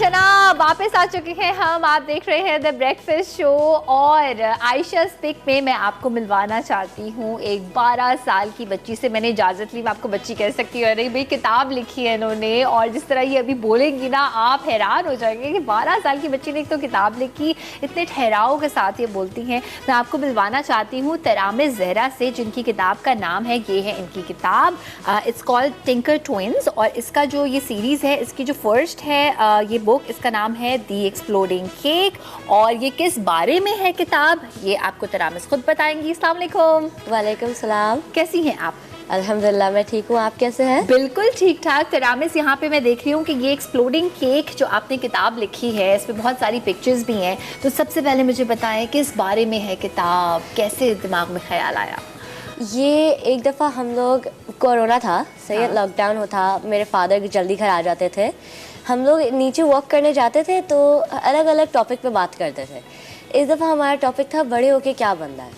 जनाब वापस आ चुके हैं हम। आप देख रहे हैं द ब्रेकफास्ट शो और आयशा स्पिक में मैं आपको मिलवाना चाहती हूँ एक 12 साल की बच्ची से। मैंने इजाज़त ली, मैं आपको बच्ची कह सकती हूँ। अरे भाई किताब लिखी है इन्होंने और जिस तरह ये अभी बोलेंगी ना आप हैरान हो जाएंगे कि 12 साल की बच्ची ने एक तो किताब लिखी, इतने ठहराव के साथ ये बोलती हैं। मैं आपको मिलवाना चाहती हूँ तरामिस ज़हरा से, जिनकी किताब का नाम है, ये है इनकी किताब, इट्स कॉल्ड टिंकर ट्विंस। और इसका जो ये सीरीज़ है, इसकी जो फर्स्ट है ये बुक, इसका नाम है दी एक्सप्लोडिंग केक। और ये किस बारे में है किताब, ये आपको तरामिस खुद बताएंगी। अस्सलाम वालेकुम। वालेकुम सलाम। कैसी हैं आप? अल्हम्दुलिल्लाह मैं ठीक हूँ, आप कैसे हैं? बिल्कुल ठीक ठाक। तरामिस, यहाँ पे मैं देख रही हूँ कि ये एक्सप्लोडिंग केक जो आपने किताब लिखी है, इस पर बहुत सारी पिक्चर्स भी हैं। तो सबसे पहले मुझे बताएं किस बारे में है किताब, कैसे दिमाग में ख्याल आया? ये एक दफ़ा हम लोग, कोरोना था, सही लॉकडाउन होता, मेरे फादर जल्दी घर आ जाते थे, हम लोग नीचे वॉक करने जाते थे तो अलग अलग टॉपिक पे बात करते थे। इस दफ़ा हमारा टॉपिक था बड़े होके क्या बनना है।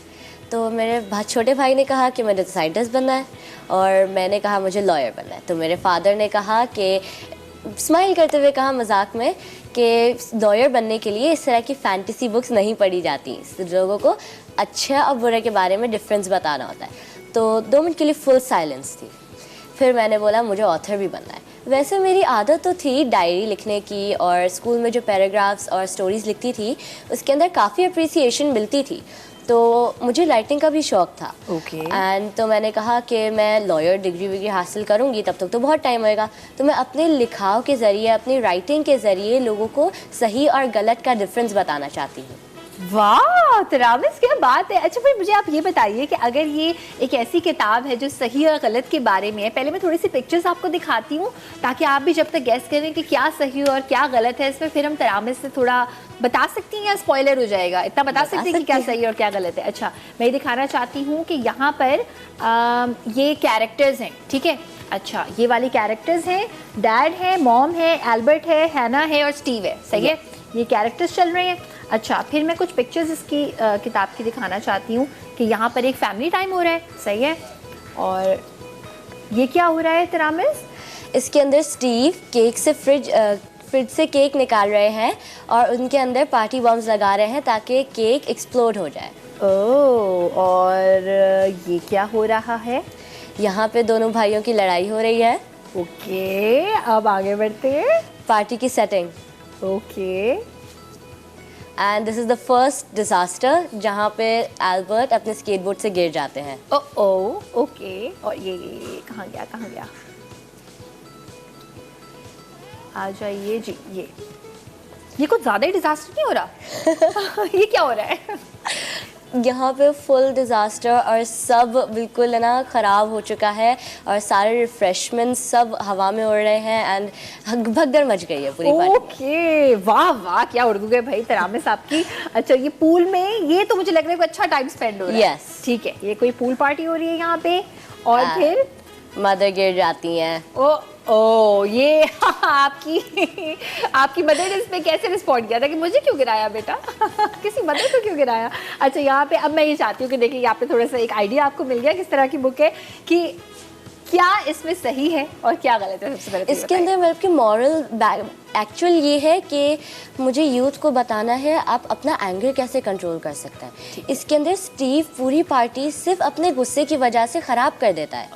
तो मेरे छोटे भाई ने कहा कि मुझे साइंटिस्ट बनना है और मैंने कहा मुझे लॉयर बनना है। तो मेरे फादर ने कहा कि, स्माइल करते हुए कहा मजाक में कि लॉयर बनने के लिए इस तरह की फैंटेसी बुक्स नहीं पढ़ी जाती, लोगों को अच्छा और बुरे के बारे में डिफरेंस बताना होता है। तो 2 मिनट के लिए फुल साइलेंस थी। फिर मैंने बोला मुझे ऑथर भी बनना है। वैसे मेरी आदत तो थी डायरी लिखने की, और स्कूल में जो पैराग्राफ्स और स्टोरीज़ लिखती थी उसके अंदर काफ़ी अप्रिसिएशन मिलती थी, तो मुझे राइटिंग का भी शौक़ था। एंड तो मैंने कहा कि मैं लॉयर डिग्री हासिल करूँगी, तब तक तो बहुत टाइम होएगा, तो मैं अपने लिखाव के ज़रिए, अपनी राइटिंग के ज़रिए लोगों को सही और गलत का डिफरेंस बताना चाहती हूँ। वाह तरामिस, क्या बात है। अच्छा भाई मुझे आप ये बताइए कि अगर ये एक ऐसी किताब है जो सही और गलत के बारे में है, पहले मैं थोड़ी सी पिक्चर्स आपको दिखाती हूँ ताकि आप भी जब तक गैस करें कि क्या सही और क्या गलत है, इसमें फिर हम तरामिस से थोड़ा बता सकती हैं या स्पॉइलर हो जाएगा? इतना बता सकते हैं कि क्या सही और क्या गलत है। अच्छा, मैं ये दिखाना चाहती हूँ कि यहाँ पर ये कैरेक्टर्स हैं, ठीक है। अच्छा, ये वाली कैरेक्टर्स हैं, डैड है, मॉम है, एल्बर्ट है, हैना है और स्टीव है, सही है। ये कैरेक्टर्स चल रहे हैं। अच्छा, फिर मैं कुछ पिक्चर्स इसकी किताब की दिखाना चाहती हूँ कि यहाँ पर एक फैमिली टाइम हो रहा है, सही है। और ये क्या हो रहा है तरामिस? इसके अंदर स्टीव केक से फ्रिज से केक निकाल रहे हैं और उनके अंदर पार्टी बम्स लगा रहे हैं ताकि केक एक्सप्लोड हो जाए। ओह, और ये क्या हो रहा है? यहाँ पे दोनों भाइयों की लड़ाई हो रही है। ओके, अब आगे बढ़ते हैं। पार्टी की setting. Okay. And this is the first disaster जहाँ पे एल्बर्ट अपने स्केटबोर्ड से गिर जाते हैं। ओके। और ये कहाँ गया? आ जाइए जी। ये कुछ ज़्यादा ही डिजास्टर नहीं हो रहा? ये क्या हो रहा है? यहाँ पे फुल डिज़ास्टर और सब बिल्कुल है ना ख़राब हो चुका है और सारे रिफ्रेशमेंट सब हवा में उड़ रहे हैं एंड भगदड़ मच गई है पूरी पार्टी। ओके, वाह क्या उर्दू गए भाई तरामिस आपकी। अच्छा, ये पूल में, ये तो मुझे लग रहा है अच्छा टाइम स्पेंड हो रहा है। यस, ठीक है, ये कोई पूल पार्टी हो रही है यहाँ पे। और फिर मदर गिर जाती हैं। ओ ये आपकी मदर ने इस पे कैसे रिस्पॉन्ड किया था कि मुझे क्यों गिराया बेटा? किसी मदर को क्यों गिराया? अच्छा, यहाँ पे अब मैं ये चाहती हूँ कि देखिए यहाँ पे थोड़ा सा एक आइडिया आपको मिल गया किस तरह की बुक है कि क्या इसमें सही है और क्या गलत है। सबसे पहले इसके अंदर मतलब कि मॉरल एक्चुअल ये है कि मुझे यूथ को बताना है आप अपना एंगर कैसे कंट्रोल कर सकते हैं। इसके अंदर स्टीव पूरी पार्टी सिर्फ अपने गुस्से की वजह से ख़राब कर देता है।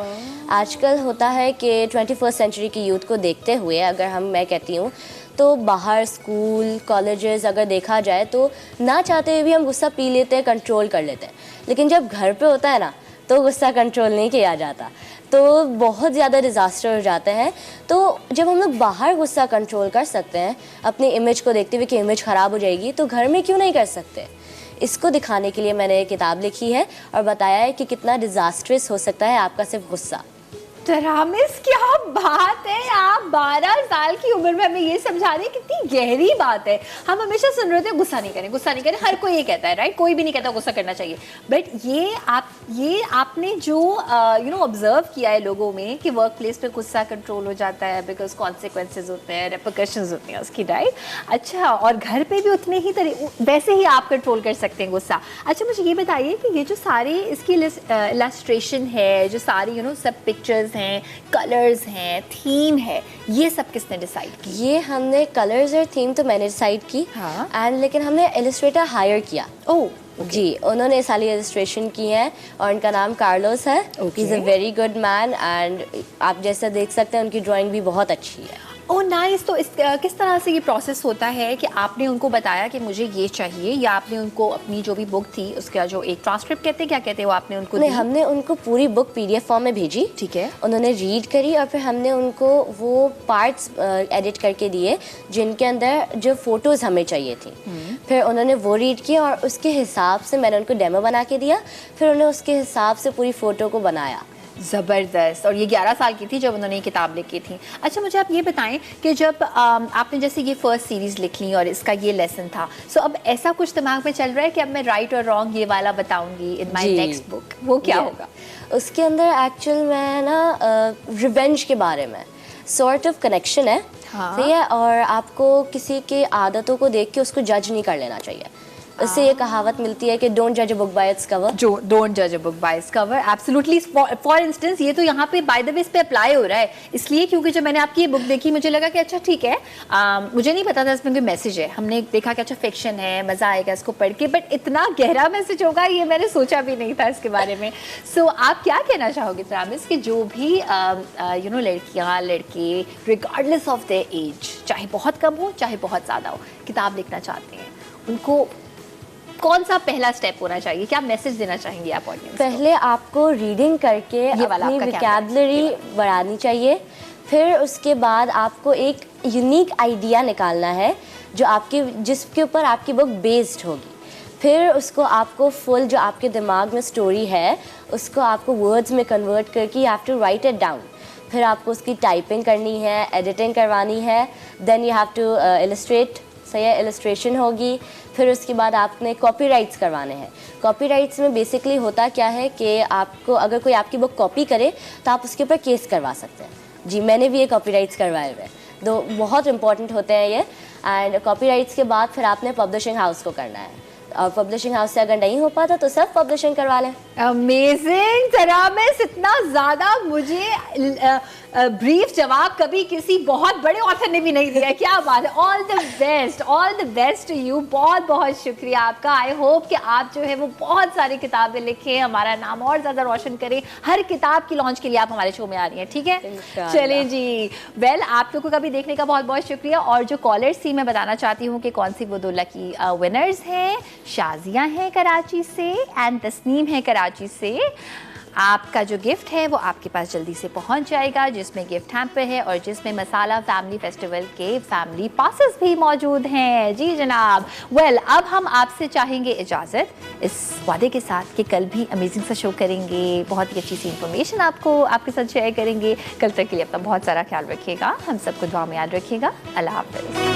आजकल होता है कि 21st सेंचुरी की यूथ को देखते हुए अगर मैं कहती हूँ तो बाहर स्कूल कॉलेजेस अगर देखा जाए तो ना चाहते हुए भी हम गुस्सा पी लेते हैं, कंट्रोल कर लेते हैं, लेकिन जब घर पे होता है ना तो गुस्सा कंट्रोल नहीं किया जाता, तो बहुत ज़्यादा डिज़ास्टर हो जाते हैं। तो जब हम लोग बाहर गुस्सा कंट्रोल कर सकते हैं अपनी इमेज को देखते हुए कि इमेज ख़राब हो जाएगी, तो घर में क्यों नहीं कर सकते? इसको दिखाने के लिए मैंने किताब लिखी है और बताया है कि कितना डिज़ास्ट्रस हो सकता है आपका सिर्फ गुस्सा। तरामिस, क्या बात है, आप 12 साल की उम्र में हमें ये समझा रहे हैं, कितनी गहरी बात है। हम हमेशा सुन रहे थे गुस्सा नहीं करें, हर कोई ये कहता है, राइट? कोई भी नहीं कहता गुस्सा करना चाहिए, बट ये आपने जो ऑब्जर्व किया है लोगों में कि वर्क प्लेस पे गुस्सा कंट्रोल हो जाता है बिकॉज कॉन्सिक्वेंसेज होते हैं, रेपरकशंस होती हैं उसकी, राइट? अच्छा, और घर पे भी उतने ही वैसे ही आप कंट्रोल कर सकते हैं गुस्सा। अच्छा, मुझे ये बताइए कि ये जो सारी इसकी इलस्ट्रेशन है, जो सारी सब पिक्चर्स हैं, कलर्स हैं, थीम है, ये सब किसने डिसाइड की? ये हमने कलर्स और थीम तो मैंने डिसाइड की हाँ। एंड लेकिन हमने इलस्ट्रेटर हायर किया। ओह जी, उन्होंने सारी इलस्ट्रेशन की हैं और उनका नाम कार्लोस है। He is a very good man and आप जैसा देख सकते हैं उनकी ड्राइंग भी बहुत अच्छी है। Oh nice. तो इस किस तरह से ये प्रोसेस होता है कि आपने उनको बताया कि मुझे ये चाहिए, या आपने उनको अपनी जो भी बुक थी उसका जो एक ट्रांसक्रिप्ट कहते हैं, क्या कहते हैं वो, आपने उनको नहीं, दी? हमने उनको पूरी बुक पीडीएफ फॉर्म में भेजी। ठीक है। उन्होंने रीड करी और फिर हमने उनको वो पार्ट्स एडिट करके दिए जिनके अंदर जो फोटोज़ हमें चाहिए थी। फिर उन्होंने वो रीड किया और उसके हिसाब से मैंने उनको डेमो बना के दिया। फिर उन्होंने उसके हिसाब से पूरी फ़ोटो को बनाया। ज़बरदस्त। और ये 11 साल की थी जब उन्होंने ये किताब लिखी थी। अच्छा, मुझे आप ये बताएं कि जब आपने जैसे ये फर्स्ट सीरीज़ लिख ली और इसका ये लेसन था, सो अब ऐसा कुछ दिमाग में चल रहा है कि अब मैं राइट और रॉन्ग ये वाला बताऊंगी in my ji. Next book, वो क्या होगा? उसके अंदर एक्चुअल में ना रिवेंज के बारे में सॉर्ट ऑफ कनेक्शन है। हाँ। सही है। और आपको किसी की आदतों को देख के उसको जज नहीं कर लेना चाहिए। इससे ये कहावत मिलती है कि डोंट जज a book by its cover. जो डोंट जज a book by its cover, absolutely. For instance ये तो यहाँ पे बाय द वे इस पे अप्लाई हो रहा है, इसलिए क्योंकि जब मैंने आपकी ये बुक देखी मुझे लगा कि अच्छा ठीक है, मुझे नहीं पता था इसमें कोई मैसेज है। हमने देखा कि अच्छा फिक्शन है, मज़ा आएगा इसको पढ़ के, बट इतना गहरा मैसेज होगा ये मैंने सोचा भी नहीं था इसके बारे में। सो आप क्या कहना चाहोगे तरामिस कि जो भी यू नो लड़कियाँ लड़के रिगार्डलेस ऑफ देयर एज, चाहे बहुत कम हो चाहे बहुत ज़्यादा हो, किताब लिखना चाहते हैं, उनको कौन सा पहला स्टेप होना चाहिए? क्या मैसेज देना चाहेंगे आप ऑडियंस को? पहले आपको रीडिंग करके अपनी वोकैबुलरी बढ़ानी चाहिए। फिर उसके बाद आपको एक यूनिक आइडिया निकालना है जो आपके जिसके ऊपर आपकी बुक बेस्ड होगी। फिर उसको आपको फुल जो आपके दिमाग में स्टोरी है उसको आपको वर्ड्स में कन्वर्ट करके you have to write it down. फिर आपको उसकी टाइपिंग करनी है, एडिटिंग करवानी है, then you have to illustrate. सही है, इलस्ट्रेशन होगी। फिर उसके बाद आपने कॉपीराइट्स करवाने हैं। कॉपीराइट्स में बेसिकली होता क्या है कि आपको अगर कोई आपकी बुक कॉपी करे तो आप उसके ऊपर केस करवा सकते हैं। जी, मैंने भी ये कॉपीराइट्स करवाए हुए हैं, तो बहुत इंपॉर्टेंट होते हैं ये। एंड कॉपीराइट्स के बाद फिर आपने पब्लिशिंग हाउस को करना है, और पब्लिशिंग हाउस से अगर नहीं हो पाता तो सेल्फ पब्लिशिंग करवा लें। अमेजिंग तरामिस, इतना ज़्यादा मुझे ब्रीफ जवाब कभी किसी बहुत बड़े ऑथर ने भी नहीं दिया। क्या बात है। All the best to you. बहुत बहुत शुक्रिया आपका। आई होप कि आप जो है वो बहुत सारी किताबें लिखें, हमारा नाम और ज़्यादा रोशन करें। हर किताब की लॉन्च के लिए आप हमारे शो में आ रही हैं, ठीक है? चलिए जी। वेल, आप लोगों का भी देखने का बहुत बहुत शुक्रिया। और जो कॉलर्स थी मैं बताना चाहती हूँ कि कौन सी वो 2 लकी विनर्स हैं। शाजिया है कराची से एंड तस्नीम है कराची से। आपका जो गिफ्ट है वो आपके पास जल्दी से पहुंच जाएगा, जिसमें गिफ्ट हैम्पर है और जिसमें मसाला फैमिली फेस्टिवल के फैमिली पासेस भी मौजूद हैं। जी जनाब। वेल, अब हम आपसे चाहेंगे इजाज़त, इस वादे के साथ कि कल भी अमेजिंग सा शो करेंगे, बहुत ही अच्छी सी इन्फॉर्मेशन आपको आपके साथ शेयर करेंगे। कल तक के लिए अपना बहुत सारा ख्याल रखिएगा, हम सबको दुआ में याद रखिएगा। अल्लाह हाफ़िज़।